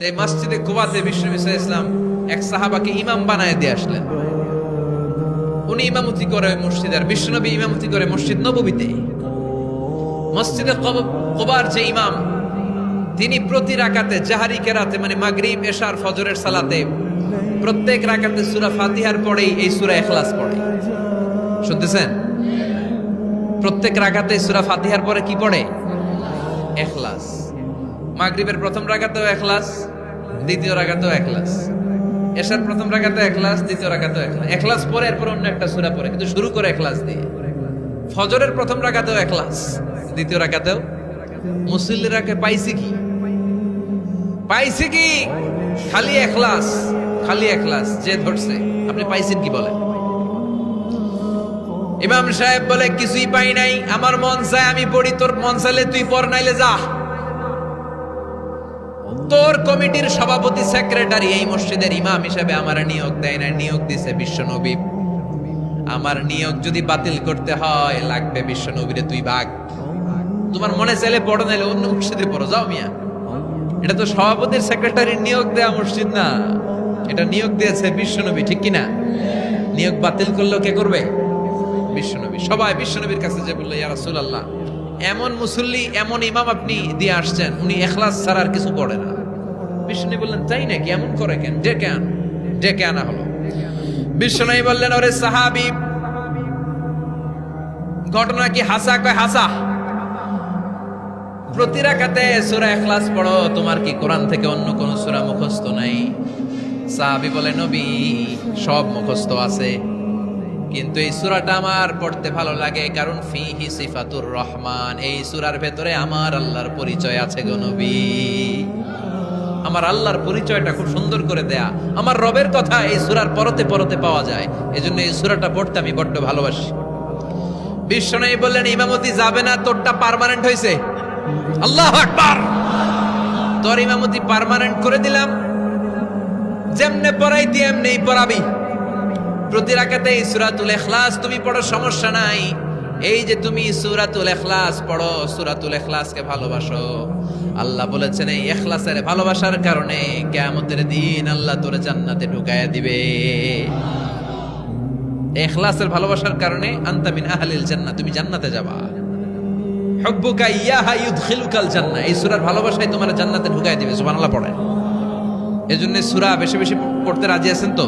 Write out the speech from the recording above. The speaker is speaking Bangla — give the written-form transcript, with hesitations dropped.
এই মসজিদে কুবাতে বিশ্বনবী সাল্লাল্লাহু আলাইহি ওয়াসাল্লাম এক সাহাবাকে ইমাম বানায় দিয়ে আসলেন। উনি ইমামতি করে মসজিদের, বিশ্বনবী ইমামতি করে মসজিদ নববীতে। মসজিদে কুবার যে ইমাম, তিনি প্রতি রাকাতে জাহারি কেরাতে মানে মাগরিব এশার ফজরের সালাতে প্রত্যেক রাকাতে সূরা ফাতিহার পরেই এই সূরা ইখলাস পড়ে। শুনতেছেন? প্রত্যেক রাকাতে সূরা ফাতিহার পরে কি পড়ে? ইখলাস। মাগরিবের প্রথম রাকাতেও ইখলাস, দ্বিতীয় রাকাতেও ইখলাস। এশার প্রথম রাকাতে ইখলাস, দ্বিতীয় রাকাতেও ইখলাস। ইখলাস পরে এরপর অন্য একটা সূরা পড়ে, কিন্তু শুরু করে ইখলাস দিয়ে। ফজরের প্রথম রাকাতেও ইখলাস, দ্বিতীয় রাকাতেও। মুসল্লিরা কে পাইছে কি? পাইছে কি? খালি ইখলাস, খালি ইখলাস। যে ধরছে, আপনি পাইছেন কি বলেন? ইমাম সাহেব বলে কিছুই পাই নাই, আমার মন চায় আমি পড়ি, তোর মন চাইলে তুই পড়, নাইলে যা। তোর কমিটির সভাপতি সেক্রেটারি এই মসজিদের ইমাম হিসেবে আমার নিয়োগ দেয় না, নিয়োগ দিছে বিশ্বনবী। আমার নিয়োগ যদি বাতিল করতে হয় লাগবে বিশ্বনবীরে তুই ভাগ। তোমার মনে চাইলে পড়ো, নাইলে অন্য মসজিদে পড়ো, যাও মিয়া। এটা তো সভাপতির সেক্রেটারির নিয়োগ দেয়া মসজিদ না, এটা নিয়োগ দিয়েছে বিশ্বনবী, ঠিক কিনা? নিয়োগ বাতিল করলেও কে করবে? বিশ্বনবী। সবাই বিশ্বনবীর কাছে যে বললো, ইয়া রাসূলুল্লাহ, এমন মুসল্লি, এমন ইমাম আপনি দিয়ে আসছেন, উনি ইখলাস ছাড়া আর কিছু পড়ে না। বিশ্বনবী বললেন, তাই নাকি? এমন করে কেন? ডেকে আনা হলো। বিশ্বনবী বললেন, ওরে সাহাবী, ঘটনা কি হাসা? কয় হাসা। প্রতি রাকাতে সূরা ইখলাস পড়ো, তোমার কি কোরআন থেকে অন্য কোন সূরা মুখস্থ নাই? সাহাবী বলে, নবী, সব মুখস্থ আছে, কিন্তু এই সূরাটা আমার পড়তে ভালো লাগে, কারণ ফিহি সিফাতুর রহমান, এই সূরার ভেতরে আমার আল্লাহর পরিচয় আছে গো নবী। আমার আল্লাহর পরিচয়টা খুব সুন্দর করে দেয়া, আমার রবের কথা এই সূরার পরতে পরতে পাওয়া যায়, এজন্য এই সূরাটা পড়তে আমি বড্ড ভালোবাসি। বিশ্বনবী বললেন, ইমামতি যাবে না, তোরটা পার্মানেন্ট হয়েছে। আল্লাহু আকবার। তোর ইমামতি পার্মানেন্ট করে দিলাম, যেমনে পড়াইতি এমনি পড়াবি। প্রতি রাকাতে এই সূরাতুল ইখলাস তুমি পড়ো, সমস্যা নাই। এই যে তুমি সূরাতুল ইখলাস পড়ো, সূরাতুল ইখলাসকে ভালোবাসো, আল্লাহ বলেছেন এই ইখলাসের ভালোবাসার কারণে কিয়ামতের দিন আল্লাহ তোরে জান্নাতে ঢুকায়া দিবে। ইখলাসের ভালোবাসার কারণে আনতা মিন আহলিল জান্নাহ, তুমি জান্নাতে যাবা। হুব্বুকা ইয়াহা ইউদখিলুকাল জান্নাহ, এই সূরার ভালোবাসাই তোমার জান্নাতে ঢুকায়া দিবে। সুবহানাল্লাহ পড়েন। এজন্য সূরা বেশি বেশি পড়তে রাজি আছেন তো?